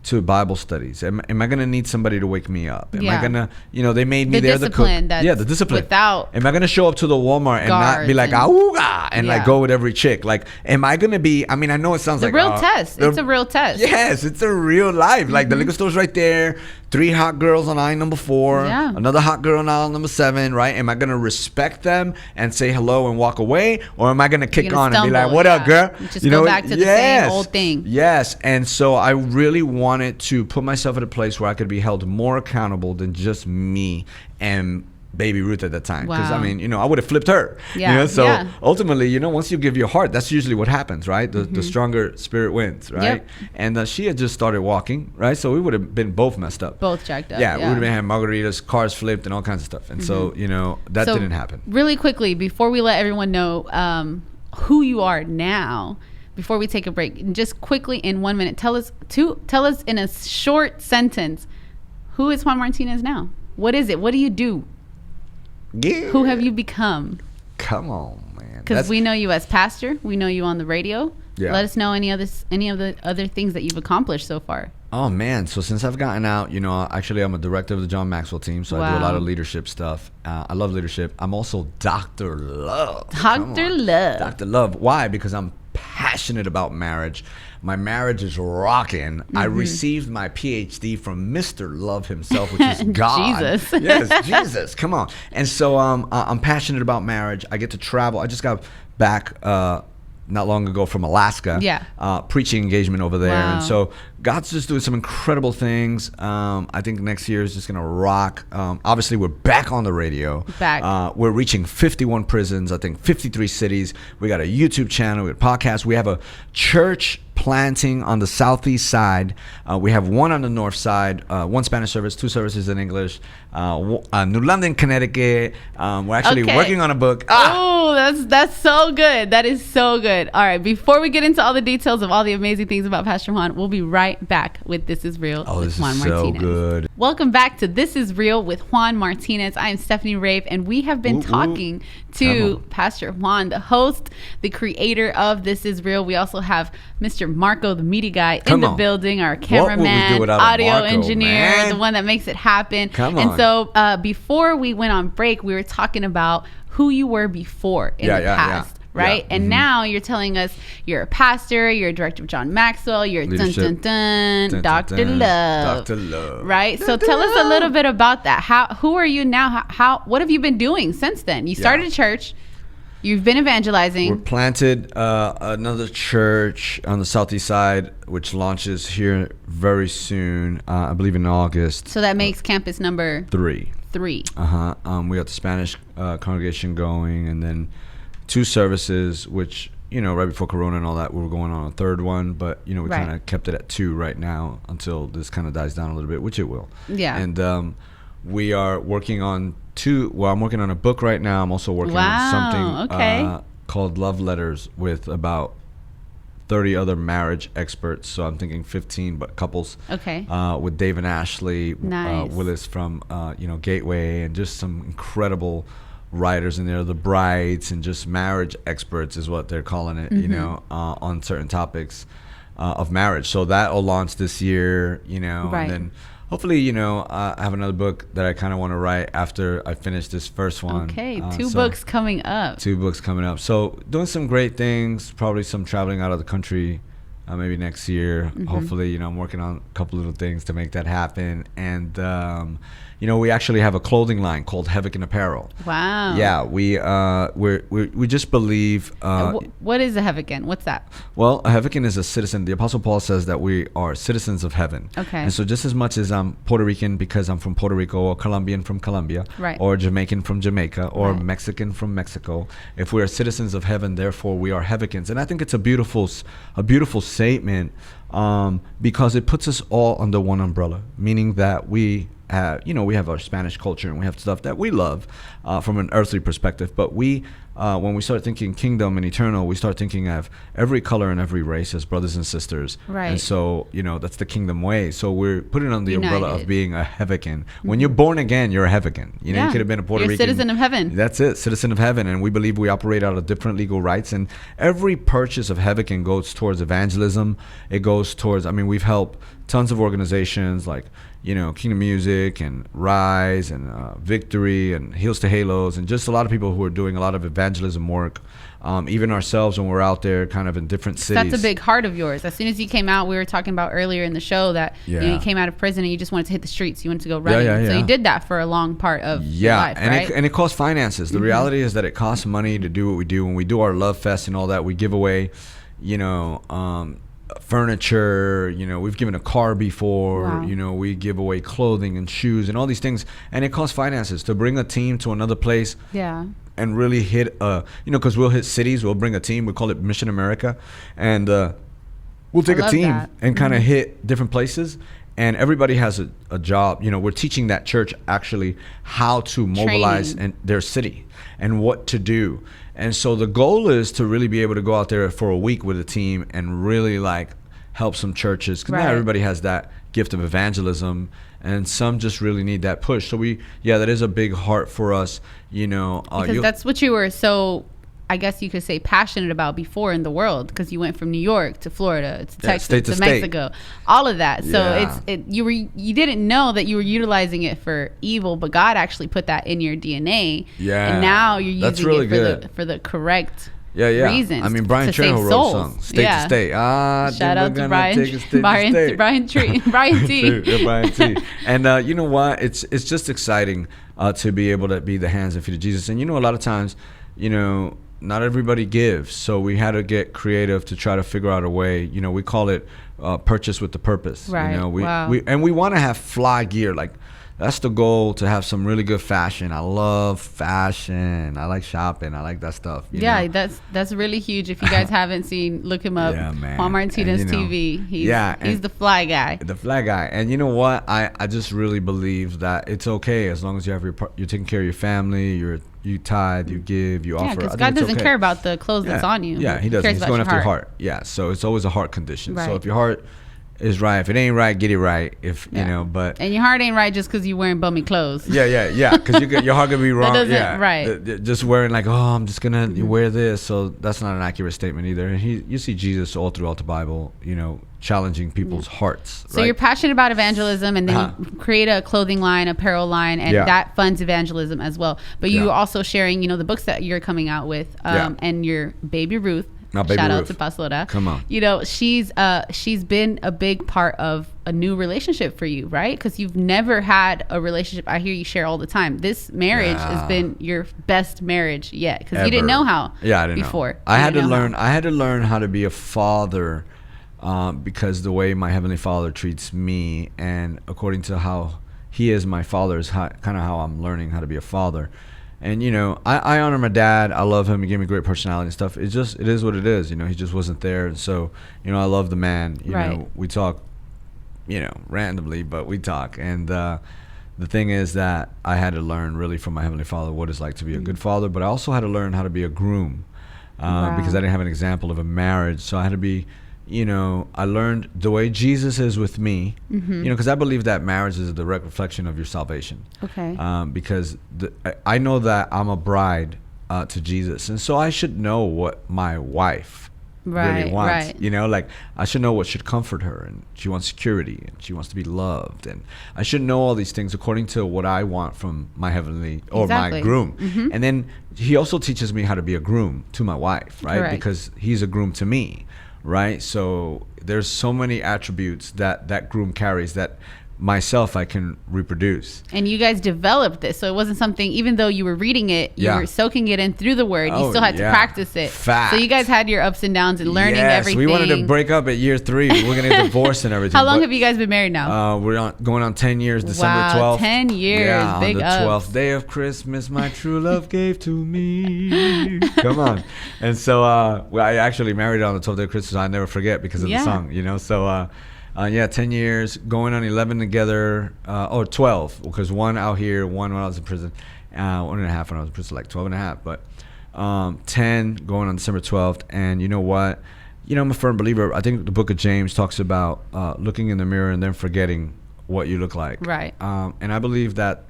to Bible studies? Am I going to need somebody to wake me up? Am I going to, they made me there the cook. The discipline. Am I going to show up to the Walmart and not be like, auga, and go with every chick? Like, am I going to be, I know it sounds like a real test. It's a real test. Yes, it's a real life. Like the liquor store's right there. 3 hot girls on aisle number 4. Yeah. Another hot girl on aisle number 7, right? Am I going to respect them and say hello and walk away? Or am I going to kick on and be like, what up, girl? Just go back to the same old thing. Yes. And so I really wanted to put myself at a place where I could be held more accountable than just me and Baby Ruth at that time. Because, I would have flipped her. Yeah. So ultimately, once you give your heart, that's usually what happens, right? The stronger spirit wins, right? Yep. And she had just started walking, right? So we would have been both messed up. Both jacked up. Yeah. We would have been having margaritas, cars flipped, and all kinds of stuff. And so, that didn't happen. Really quickly, before we let everyone know who you are now, before we take a break, just quickly in 1 minute, tell us in a short sentence, who is Juan Martinez now? What is it? What do you do? Yeah. Who have you become? Come on, man. Because we know you as pastor. We know you on the radio. Yeah. Let us know any of the other things that you've accomplished so far. Oh, man. So since I've gotten out, actually I'm a director of the John Maxwell team. So I do a lot of leadership stuff. I love leadership. I'm also Dr. Love. Dr. Love. Dr. Love. Why? Because I'm passionate about marriage. My marriage is rocking. I received my PhD from Mr. Love himself, which is God. Jesus. Yes, Jesus. Come on. And so I'm passionate about marriage. I get to travel. I just got back not long ago from Alaska. Yeah. Preaching engagement over there. Wow. And so God's just doing some incredible things. I think next year is just going to rock. Obviously, we're back on the radio. We're reaching 51 prisons, I think 53 cities. We got a YouTube channel. We got a podcast. We have a church planting on the southeast side. We have one on the north side, 1 Spanish service, 2 services in English. New London, Connecticut. We're actually working on a book. Oh, that's so good. That is so good. All right, before we get into all the details of all the amazing things about Pastor Juan, we'll be right back with This Is Real with Juan Martinez. Oh, this is so good. Welcome back to This Is Real with Juan Martinez. I am Stephanie Rave, and we have been talking to Pastor Juan, the host, the creator of This Is Real. We also have Mr. Marco, the media guy, in the building, our cameraman, audio engineer, the one that makes it happen. And so before we went on break, we were talking about who you were before in the past. right? And now you're telling us you're a pastor, you're a director of John Maxwell, you're Dr. Love. Dr. Love. Right? So tell us a little bit about that. Who are you now? What have you been doing since then? You started a church. You've been evangelizing. We're planted another church on the southeast side, which launches here very soon, I believe in August. So that makes campus number 3. We got the Spanish congregation going, and then 2 services, which, right before Corona and all that, we were going on a 3rd one, but, we kind of kept it at 2 right now until this kind of dies down a little bit, which it will. Yeah. And we are working on I'm working on a book right now. I'm also working on something called Love Letters with about 30 other marriage experts. So I'm thinking 15, but couples. Okay. With Dave and Ashley Willis from, Gateway, and just some incredible writers in there, the brides, and just marriage experts is what they're calling it, on certain topics of marriage. So that will launch this year, and then hopefully, I have another book that I kind of want to write after I finish this first one. Okay, 2 books coming up. 2 books coming up. So doing some great things, probably some traveling out of the country, maybe next year. Hopefully, I'm working on a couple little things to make that happen. And, we actually have a clothing line called Heavican Apparel. Wow. Yeah, we just believe. What is a Heavican? What's that? Well, a Heavican is a citizen. The Apostle Paul says that we are citizens of heaven. Okay. And so just as much as I'm Puerto Rican because I'm from Puerto Rico, or Colombian from Colombia, or Jamaican from Jamaica, or Mexican from Mexico, if we are citizens of heaven, therefore we are Heavicans. And I think it's a beautiful statement because it puts us all under one umbrella, meaning that we have our Spanish culture and we have stuff that we love from an earthly perspective. But when we start thinking kingdom and eternal, we start thinking of every color and every race as brothers and sisters. Right. And so, that's the kingdom way. So we're putting on the umbrella of being a Heavican. When you're born again, you're a Heavican. You could have been a Puerto Rican. You're a citizen of heaven. That's it, citizen of heaven. And we believe we operate out of different legal rights. And every purchase of Heavican goes towards evangelism. It goes towards, we've helped tons of organizations like, Kingdom Music and Rise and Victory and Heels to Halos, and just a lot of people who are doing a lot of evangelism work. Even ourselves, when we're out there kind of in different cities. That's a big heart of yours. As soon as you came out, we were talking about earlier in the show that you came out of prison and you just wanted to hit the streets. You wanted to go running. So you did that for a long part of your life, right? And it costs finances. The reality is that it costs money to do what we do. When we do our Love Fest and all that, we give away, furniture, we've given a car before. Wow. We give away clothing and shoes and all these things, and it costs finances to bring a team to another place. And really hit because we'll hit cities, we'll bring a team, we call it Mission America, and we'll take a team and kind of hit different places, and everybody has a job. We're teaching that church actually how to mobilize in their city and what to do. And so the goal is to really be able to go out there for a week with a team and really help some churches, because not everybody has that gift of evangelism, and some just really need that push. So that is a big heart for us, because that's what you were so, I guess you could say, passionate about before in the world, because you went from New York to Florida to Texas to Mexico, all of that. So you didn't know that you were utilizing it for evil, but God actually put that in your DNA. And now you're using it for the correct reasons. Brian Trejo wrote a song, State to State. Shout out to Brian T. Brian T. And you know what? It's just exciting to be able to be the hands and feet of Jesus. And a lot of times, not everybody gives, so we had to get creative to try to figure out a way. We call it purchase with the purpose. Right. We want to have fly gear. That's the goal, to have some really good fashion. I love fashion. I like shopping. I like that stuff. You know? That's really huge. If you guys haven't seen, look him up. Yeah, man. Juan Martinez TV. He's the fly guy. The fly guy. And you know what? I just really believe that it's okay as long as you have you're taking care of your family. You tithe, you give, you offer. Yeah, because God doesn't care about the clothes that's on you. Yeah, he doesn't. He's going after your heart. Yeah, so it's always a heart condition. Right. So if your heart is right. If it ain't right, get it right. If you know, but and your heart ain't right just because you're wearing bummy clothes. Yeah. Because your heart gonna be wrong. Right. Just wearing like, oh, I'm just gonna wear this. So that's not an accurate statement either. And you see Jesus all throughout the Bible, challenging people's hearts. So you're passionate about evangelism, and then you create a clothing line, apparel line, and that funds evangelism as well. But you also sharing, the books that you're coming out with, and your baby Ruth. Shout out to Pasolda. Come on. She's been a big part of a new relationship for you, right? Because you've never had a relationship. I hear you share all the time. This marriage has been your best marriage yet, because you didn't know how. I didn't before. Know. I had to learn how to be a father, because the way my Heavenly Father treats me, and according to how He is my Father, is kind of how I'm learning how to be a father. And, I honor my dad. I love him. He gave me great personality and stuff. It is what it is. He just wasn't there. And so, I love the man. We talk, randomly, but we talk. And the thing is that I had to learn really from my Heavenly Father what it's like to be a good father. But I also had to learn how to be a groom, because I didn't have an example of a marriage. So I had to be, I learned the way Jesus is with me, because I believe that marriage is a direct reflection of your salvation. Okay. Because I know that I'm a bride to Jesus, and so I should know what my wife really wants. Like I should know what should comfort her, and she wants security, and she wants to be loved, and I should know all these things according to what I want from my heavenly or my groom. And then He also teaches me how to be a groom to my wife, right? Correct. Because He's a groom to me. Right, so there's so many attributes that groom carries that myself I can reproduce. And you guys developed this, so it wasn't something, even though you were reading it, you were soaking it in through the word. You still had to practice it. Fact. So you guys had your ups and downs and learning everything. We wanted to break up at year 3. We're gonna get divorced and everything. How long have you guys been married now? We're going on 10 years. December 12th. 10 years. Big on the 12th day of Christmas, my true love gave to me. Come on. And so I actually married on the 12th day of Christmas. I never forget because of the song. So. 10 years, going on 11 together, or 12, because one out here, one when I was in prison, 1.5 when I was in prison, like 12 and a half, but 10 going on December 12th. And you know what? I'm a firm believer. I think the book of James talks about looking in the mirror and then forgetting what you look like. Right. And I believe that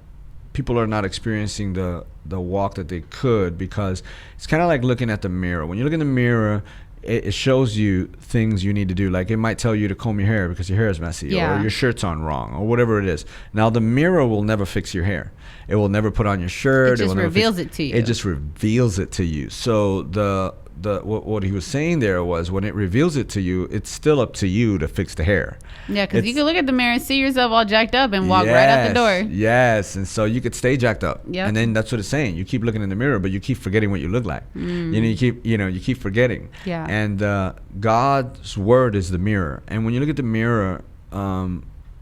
people are not experiencing the walk that they could, because it's kind of like looking at the mirror. When you look in the mirror, it shows you things you need to do. Like it might tell you to comb your hair because your hair is messy, or your shirt's on wrong, or whatever it is. Now the mirror will never fix your hair. It will never put on your shirt. It just reveals it to you. It just reveals it to you. So what he was saying there was, when it reveals it to you, it's still up to you to fix the hair. Yeah, because you can look at the mirror and see yourself all jacked up and walk right out the door. Yes, and so you could stay jacked up. Yep. And then that's what it's saying. You keep looking in the mirror, but you keep forgetting what you look like. You keep forgetting. Yeah. And God's word is the mirror. And when you look at the mirror,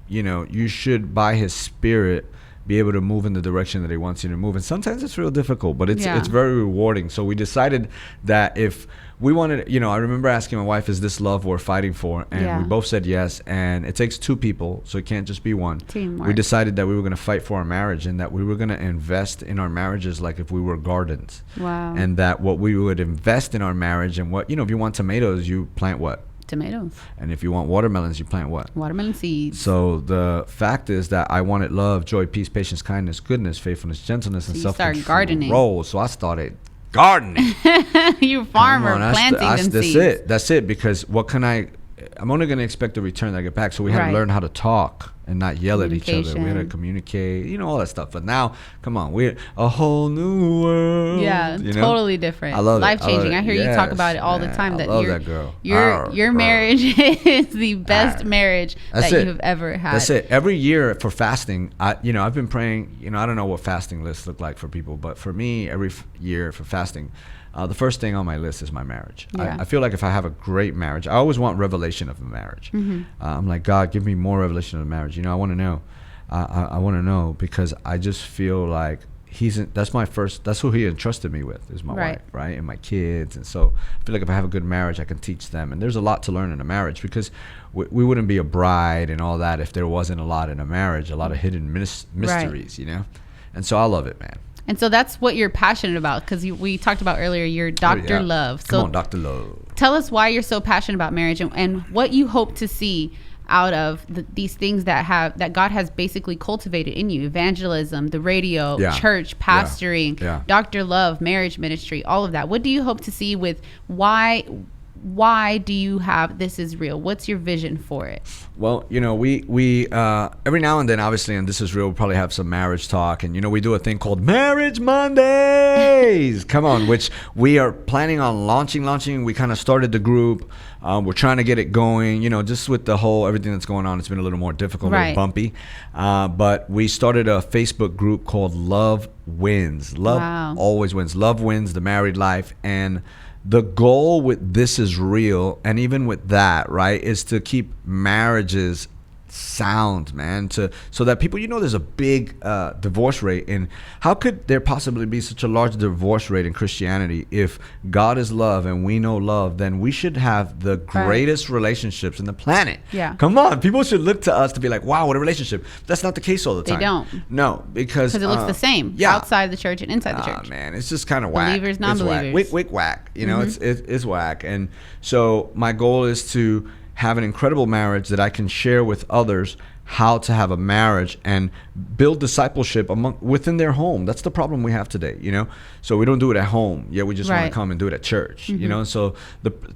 you should, by His Spirit, be able to move in the direction that He wants you to move. And sometimes it's real difficult, but it's very rewarding. So we decided that if we wanted, I remember asking my wife, is this love worth fighting for? And we both said yes. And it takes 2 people, so it can't just be one. Teamwork. We decided that we were going to fight for our marriage, and that we were going to invest in our marriages like if we were gardens. Wow. And that what we would invest in our marriage, and what, if you want tomatoes, you plant what? Tomatoes. And if you want watermelons, you plant what? Watermelon seeds. So the fact is that I wanted love, joy, peace, patience, kindness, goodness, faithfulness, gentleness, and self-control. You start gardening. So I started gardening. You farmer, planting them seeds. That's it. Because I'm only going to expect the return that I get back. So we had to learn how to talk and not yell at each other. We had to communicate, all that stuff. But now, come on, we're a whole new world. Yeah, totally different. I love it. Life changing. I hear you talk about it all the time. I love that girl. Your marriage is the best marriage that you have ever had. That's it. Every year for fasting, I've been praying. I don't know what fasting lists look like for people, but for me, every year for fasting, the first thing on my list is my marriage. Yeah. I feel like if I have a great marriage, I always want revelation of the marriage. I'm like, God, give me more revelation of the marriage. I want to know. I want to know, because I just feel like that's who He entrusted me with, is my wife, right? And my kids. And so I feel like if I have a good marriage, I can teach them. And there's a lot to learn in a marriage, because we wouldn't be a bride and all that if there wasn't a lot in a marriage, a lot of hidden mysteries, And so I love it, man. And so that's what you're passionate about, because we talked about earlier, you're Dr. Love. Come on, Dr. Love. Tell us why you're so passionate about marriage, and what you hope to see out of these things that God has basically cultivated in you: evangelism, the radio, church, pastoring, Dr. Love, marriage ministry, all of that. What do you hope to see with why do you have This Is Real? What's your vision for it? Well, we every now and then, obviously, and This Is Real, we'll probably have some marriage talk. And, we do a thing called Marriage Mondays. Come on, which we are planning on launching. We kind of started the group. We're trying to get it going, just with the whole everything that's going on. It's been a little more difficult, a little bumpy. But we started a Facebook group called Love Wins. Love always wins. Love wins the married life. And the goal with This Is Real, and even with that, right, is to keep marriages sound, man, so that people, there's a big divorce rate. And how could there possibly be such a large divorce rate in Christianity? If God is love and we know love, then we should have the greatest relationships in the planet. Come on, people should look to us to be like, wow, what a relationship. That's not the case all the time. They don't. No, because it looks the same outside the church and inside the church. Man, it's just kind of whack. Believers, non-believers. It's whack. Whack. It's whack. And so my goal is to have an incredible marriage that I can share with others how to have a marriage and build discipleship within their home. That's the problem we have today, So we don't do it at home. Yeah, we just want to come and do it at church, So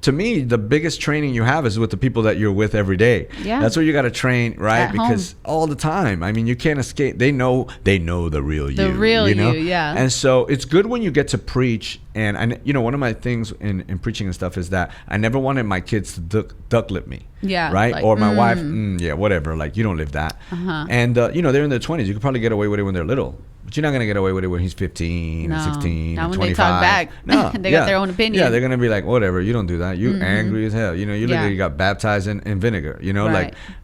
to me, the biggest training you have is with the people that you're with every day. Yeah. That's where you got to train, right? At because home. all the time, I mean, you can't escape. They know the real you. The real you, yeah. And so it's good when you get to preach. And one of my things in preaching and stuff is that I never wanted my kids to duck lip me. Yeah. Right. Or my wife. Whatever. Like, you don't live that. And they're in their 20s. You could probably get away with it when they're little, but you're not gonna get away with it when he's 15 and 16 not and when 25. they talk back. No, they got their own opinion. Yeah, they're gonna be like, whatever. You don't do that. You angry as hell. You literally got baptized in vinegar.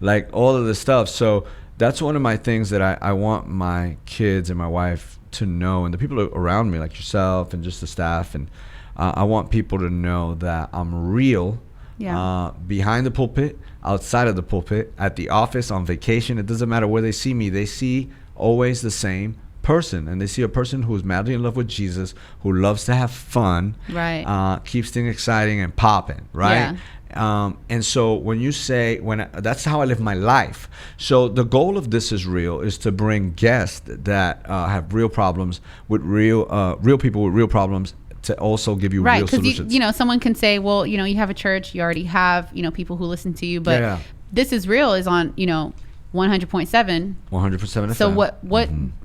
Like all of this stuff. So that's one of my things that I want my kids and my wife to know, and the people around me, like yourself and just the staff, and I want people to know that I'm real. Behind the pulpit, outside of the pulpit, at the office, on vacation. It doesn't matter where they see me. They see always the same person, and they see a person who's madly in love with Jesus, who loves to have fun, keeps things exciting and popping, right? And so when you say, that's how I live my life. So the goal of This Is Real is to bring guests that have real problems with real people with real problems, to also give you real solutions. Because someone can say, well, you have a church, you already have people who listen to you, but This Is Real is on 100.7 FM. So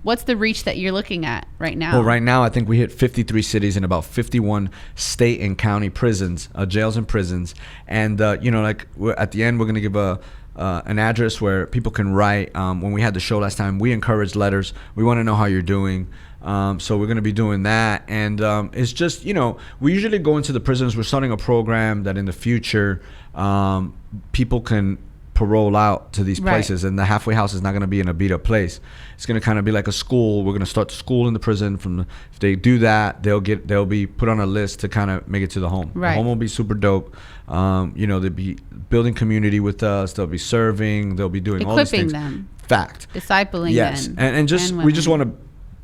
what's the reach that you're looking at right now? Well, right now I think we hit 53 cities and about 51 state and county prisons, jails and prisons. And at the end we're going to give an address where people can write. When we had the show last time, we encouraged letters. We want to know how you're doing. So we're going to be doing that. And it's just, we usually go into the prisons. We're starting a program that in the future people can parole out to these places. And the halfway house is not going to be in a beat up place. It's going to kind of be like a school. We're going to start the school in the prison. If they do that, they'll be put on a list to kind of make it to the home. The home will be super dope. They'll be building community with us. They'll be serving. They'll be doing all these things. Equipping them. Fact. Discipling them. And we just want to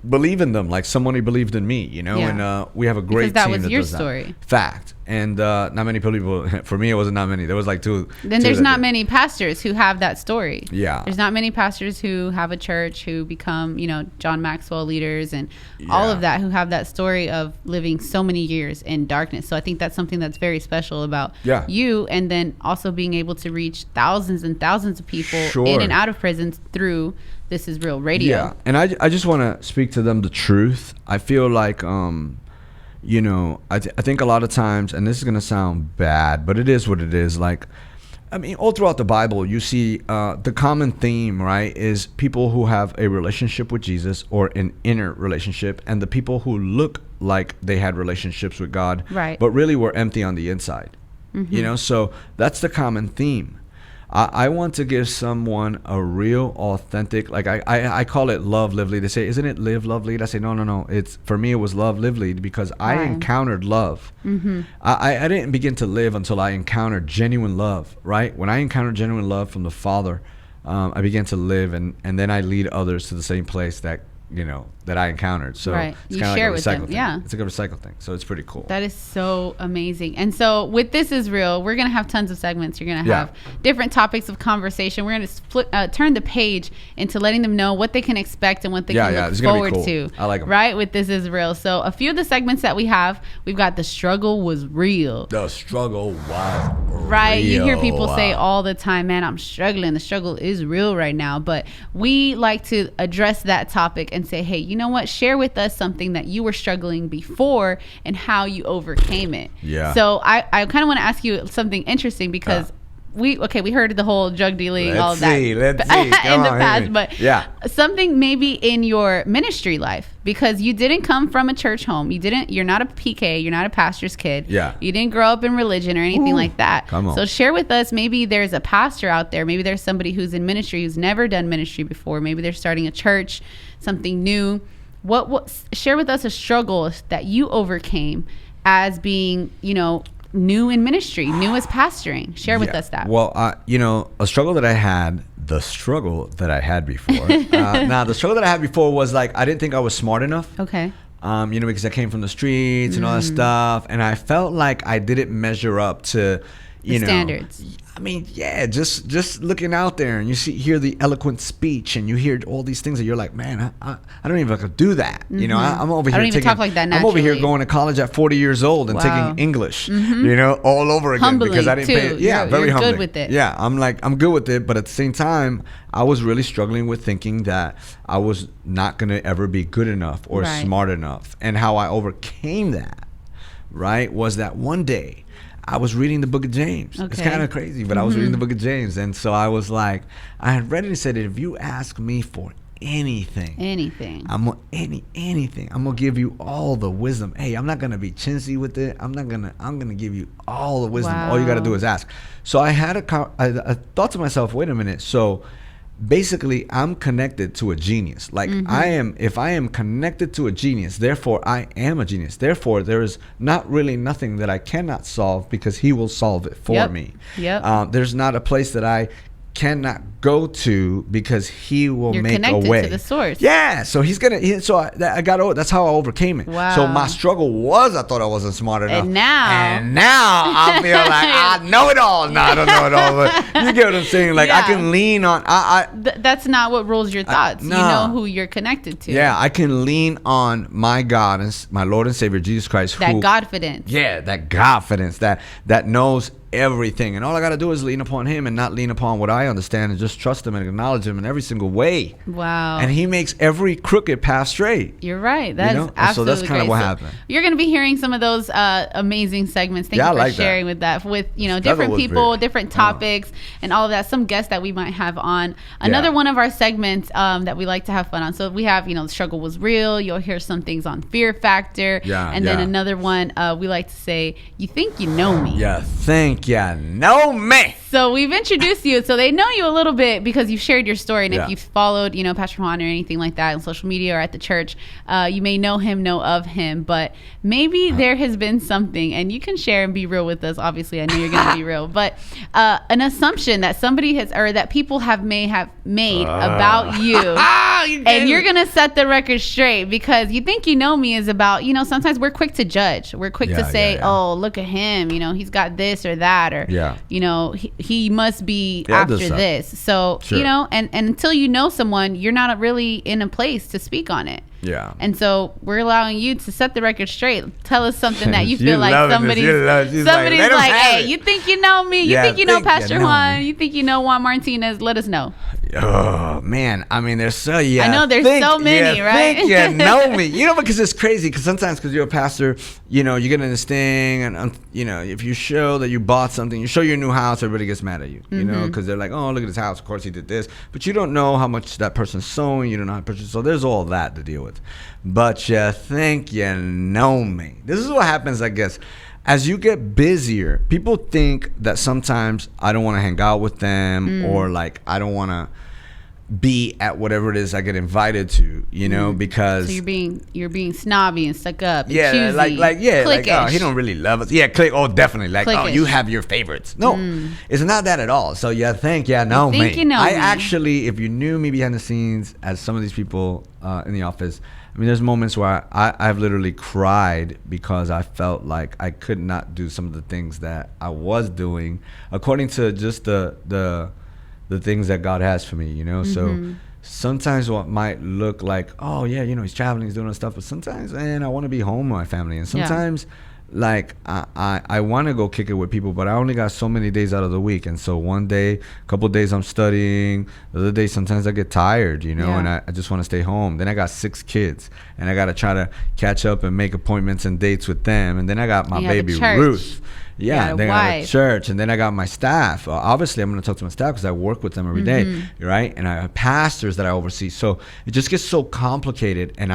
believe in them like somebody believed in me, and we have a great team that was that your does story. That. Fact. And not many people, for me it wasn't not many. There was like two. Then there's not many pastors who have that story. Yeah. There's not many pastors who have a church, who become, John Maxwell leaders and all of that, who have that story of living so many years in darkness. So I think that's something that's very special about you, and then also being able to reach thousands and thousands of people in and out of prisons through This Is Real Radio. Yeah, and I just want to speak to them the truth. I feel like, I think a lot of times, and this is going to sound bad, but it is what it is. Like, I mean, all throughout the Bible, you see the common theme, right, is people who have a relationship with Jesus or an inner relationship, and the people who look like they had relationships with God, but really were empty on the inside. So that's the common theme. I want to give someone a real, authentic, like I call it love, live, lead. They say, isn't it live, love, lead? I say, no. It's, for me, it was love, live, lead, because I encountered love. I didn't begin to live until I encountered genuine love, right? When I encountered genuine love from the Father, I began to live, and then I lead others to the same place that that I encountered. So right. it's kind of like a recycle thing. Yeah. It's like a recycle thing. So it's pretty cool. That is so amazing. And so with This Is Real, we're going to have tons of segments. You're going to have different topics of conversation. We're going to turn the page into letting them know what they can expect and what they can look forward to. I like them. Right? With This Is Real. So a few of the segments that we've got The Struggle Was Real. The struggle was right. real. You hear people say all the time, man, I'm struggling. The struggle is real right now. But we like to address that topic and say, hey, you know what? Share with us something that you were struggling before and how you overcame it. Yeah. So I kind of want to ask you something interesting because we heard the whole drug dealing, all of that let's see. in the past, but something maybe in your ministry life, because you didn't come from a church home. You're not a PK, you're not a pastor's kid. Yeah. You didn't grow up in religion or anything like that. Come on. So share with us, maybe there's a pastor out there, maybe there's somebody who's in ministry who's never done ministry before, maybe they're starting a church, something new. What share with us a struggle that you overcame as being, new in ministry, new as pastoring. Share with us that. Well, a struggle that I had, the struggle that I had before. The struggle that I had before was like, I didn't think I was smart enough. Okay. Because I came from the streets and all that stuff. And I felt like I didn't measure up to, standards. I mean, just looking out there and hear the eloquent speech and you hear all these things that you're like, man, I don't even like to do that. I'm over here. I don't even talk like that naturally. I'm over here going to college at 40 years old and taking English, all over again. Humbling because I didn't pay. Yeah, very you're humbling. Good with it. Yeah, I'm good with it. But at the same time, I was really struggling with thinking that I was not going to ever be good enough or smart enough. And how I overcame that, was that one day, I was reading the book of James. Okay. It's kind of crazy, but I was reading the book of James. And so I was like, I had read it and said, if you ask me for anything, I'm gonna give you all the wisdom. Hey, I'm not gonna be chintzy with it. I'm gonna give you all the wisdom. Wow. All you gotta do is ask. So I had I thought to myself, wait a minute. So basically, I'm connected to a genius. Like if I am connected to a genius, therefore I am a genius. Therefore, there is not really nothing that I cannot solve because he will solve it for me. Yep. There's not a place that I cannot go to because he will make a way. You're connected to the source. Yeah, so he's gonna. That's how I overcame it. Wow. So my struggle was I thought I wasn't smart enough. And now I feel like I know it all. No, I don't know it all. But you get what I'm saying? Like I can lean on. That's not what rules your thoughts. No. You know who you're connected to. Yeah, I can lean on my God and my Lord and Savior Jesus Christ. That Godfidence. Yeah, that Godfidence that knows everything, and all I gotta do is lean upon him and not lean upon what I understand, and just trust him and acknowledge him in every single way. Wow. And he makes every crooked path straight. You're right. That is absolutely so that's kind of what happened. You're going to be hearing some of those amazing segments. Thank you for sharing with that, with different people, different topics, and all of that. Some guests that we might have on. Another one of our segments that we like to have fun on. So we have the struggle was real. You'll hear some things on fear factor. And then another one we like to say, you think you know me. Yeah, think you know me. So we've introduced you, so they know you a little bit because you've shared your story, and if you've followed, Pastor Juan or anything like that on social media or at the church, you may know of him, but maybe there has been something, and you can share and be real with us. Obviously, I know you're going to be real, but an assumption that somebody has, or that people may have made about you, and you're going to set the record straight because you think you know me is about, sometimes we're quick to judge. We're quick to say, oh, look at him, he's got this or that, or he must be after this. So and until you know someone, you're not really in a place to speak on it. Yeah. And so we're allowing you to set the record straight. Tell us something that you feel like somebody's like, hey, you think you know me? You think you know Pastor Juan? You think you know Juan Martinez? Let us know. Oh man, I mean, there's so I know there's so many, right? Think you know me, because it's crazy. Because sometimes, because you're a pastor, you get in this thing, and if you show that you bought something, you show your new house, everybody gets mad at you, because they're like, oh, look at his house. Of course, he did this, but you don't know how much that person's sowing. You don't know how much. So there's all that to deal with. But you think you know me. This is what happens, I guess. As you get busier, people think that sometimes I don't want to hang out with them, or like I don't want to be at whatever it is I get invited to, you know, because so you're being snobby and stuck up. And yeah, choosy, like cliquish. oh, he don't really love us. Yeah, definitely. Like, cliquish. Oh, you have your favorites. No, it's not that at all. So you think you know me. I actually, if you knew me behind the scenes, as some of these people in the office, I mean, there's moments where I've literally cried because I felt like I could not do some of the things that I was doing according to just the things that God has for me, you know. So sometimes what might look like, oh yeah, you know, he's traveling, he's doing all stuff, but sometimes, man, I want to be home with my family, and sometimes like I want to go kick it with people, but I only got so many days out of the week, and so one day, a couple of days I'm studying, the other day sometimes I get tired, you know, and I just want to stay home. Then I got 6 kids, and I got to try to catch up and make appointments and dates with them, and then I got my baby Ruth. Yeah, then I got church, and then I got my staff. Obviously, I'm going to talk to my staff because I work with them every day, right? And I have pastors that I oversee. So it just gets so complicated, and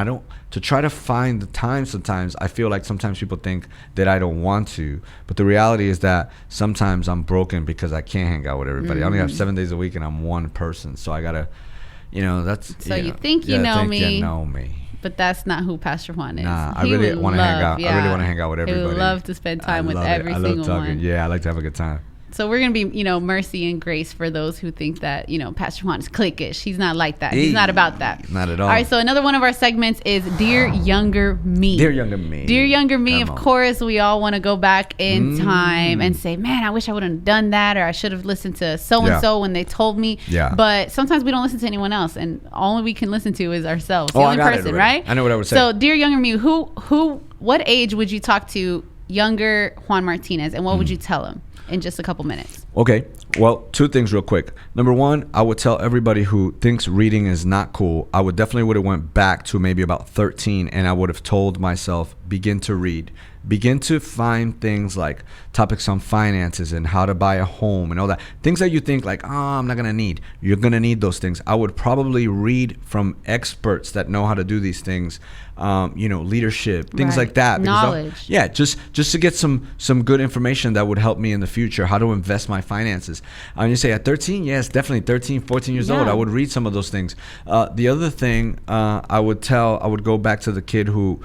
to try to find the time sometimes, I feel like sometimes people think that I don't want to. But the reality is that sometimes I'm broken because I can't hang out with everybody. I only have 7 days a week, and I'm one person. So I got to, you know, that's... So you think you know me. But that's not who Pastor Juan is. Nah, I really want to hang out. I really want to hang out with everybody. He would love to spend time with every single one. Yeah, I like to have a good time. So we're going to be, you know, mercy and grace for those who think that, you know, Pastor Juan is cliquish. He's not like that. He's not about that. Not at all. All right, so another one of our segments is Dear Younger Me. Dear Younger Me. Dear Younger Me, of course, we all want to go back in time and say, man, I wish I would have done that, or I should have listened to so-and-so when they told me. Yeah. But sometimes we don't listen to anyone else, and all we can listen to is ourselves. The only person, right? I know what I would say. So, Dear Younger Me, what age would you talk to younger Juan Martinez, and what would you tell him in just a couple minutes? Okay, well, 2 things real quick. Number 1, I would tell everybody who thinks reading is not cool, I would have went back to maybe about 13, and I would have told myself, begin to read. Begin to find things like topics on finances and how to buy a home and all that. Things that you think like, I'm not going to need. You're going to need those things. I would probably read from experts that know how to do these things, you know, leadership, things like that. Knowledge. Just to get some good information that would help me in the future, how to invest my finances. And you say at 13, yes, definitely 13, 14 years old, I would read some of those things. The other thing I would go back to the kid who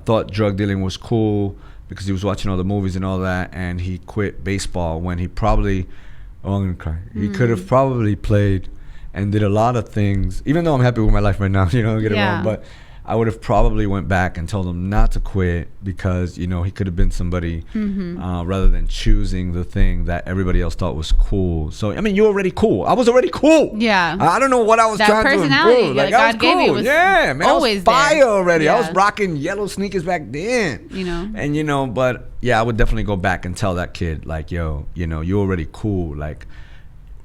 thought drug dealing was cool because he was watching all the movies and all that, and he quit baseball when he probably, I'm gonna cry. He could have probably played and did a lot of things, even though I'm happy with my life right now, you know, get it wrong, but I would have probably went back and told him not to quit because, you know, he could have been somebody rather than choosing the thing that everybody else thought was cool. So, I mean, you're already cool. I was already cool. Yeah. I don't know what I was trying to improve. Like, I was cool. Yeah, man. Always I was fire already. Yeah. I was rocking yellow sneakers back then. You know. And, you know, but, yeah, I would definitely go back and tell that kid, like, yo, you know, you're already cool. Like,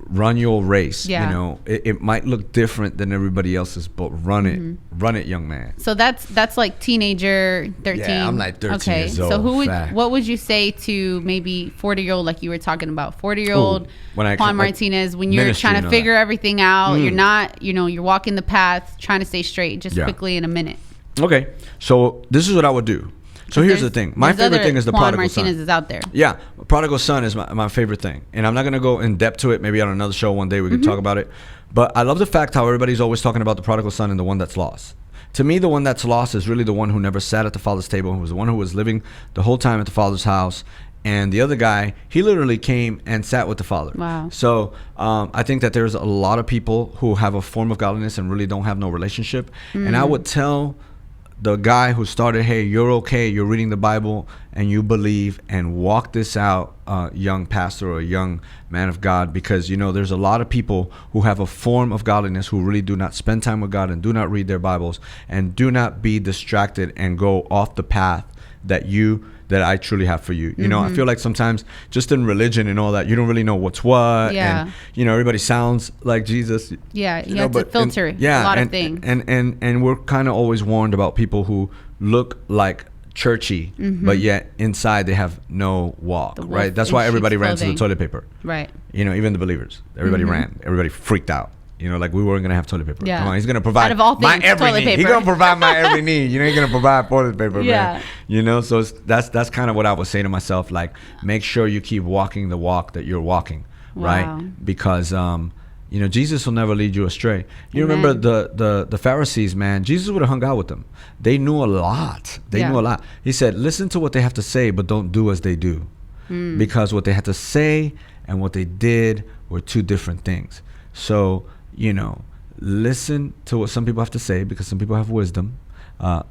run your race. You know, it might look different than everybody else's, but run it, young man. So that's like teenager 13. Yeah, I'm like 13 years old. So what would you say to maybe 40-year-old, like you were talking about, 40-year-old Juan Martinez, when you're trying to figure everything out, you're not, you know, you're walking the path, trying to stay straight, just quickly in a minute. Okay, so this is what I would do. So here's the thing. My favorite thing is the prodigal son. Juan Martinez is out there. Yeah. Prodigal son is my favorite thing. And I'm not going to go in depth to it. Maybe on another show one day we can talk about it. But I love the fact how everybody's always talking about the prodigal son and the one that's lost. To me, the one that's lost is really the one who never sat at the father's table, who was the one who was living the whole time at the father's house. And the other guy, he literally came and sat with the father. Wow. So I think that there's a lot of people who have a form of godliness and really don't have no relationship. And I would tell the guy who started, hey, you're okay, you're reading the Bible and you believe, and walk this out, young pastor or young man of God, because, you know, there's a lot of people who have a form of godliness who really do not spend time with God and do not read their Bibles and do not be distracted and go off the path that I truly have for you. You know, I feel like sometimes just in religion and all that, you don't really know what's what. Yeah. And, you know, everybody sounds like Jesus. Yeah, you have to filter a lot of things. And we're kind of always warned about people who look like churchy, but yet inside they have no walk, right? That's why everybody ran to the toilet paper. Right. You know, even the believers. Everybody ran. Everybody freaked out. You know, like we weren't going to have toilet paper. Yeah. Come on, he's going to provide out of all things, my every need. Paper. He's going to provide my every need. You know, he's going to provide toilet paper, man. You know, so that's kind of what I would say to myself. Like, make sure you keep walking the walk that you're walking, right? Because You know, Jesus will never lead you astray. You remember the Pharisees, man. Jesus would have hung out with them. They knew a lot. Knew a lot. He said, listen to what they have to say, but don't do as they do. Because what they had to say and what they did were two different things. So, you know, listen to what some people have to say, because some people have wisdom,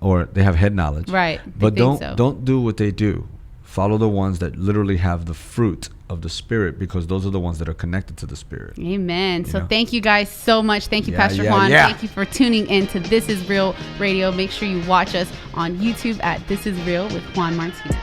or they have head knowledge. Right. But don't do what they do. Follow the ones that literally have the fruit of the Spirit, because those are the ones that are connected to the Spirit. Amen. So thank you guys so much. Thank you, Pastor Juan. Thank you for tuning in to This Is Real Radio. Make sure you watch us on YouTube at This Is Real with Juan Martinez.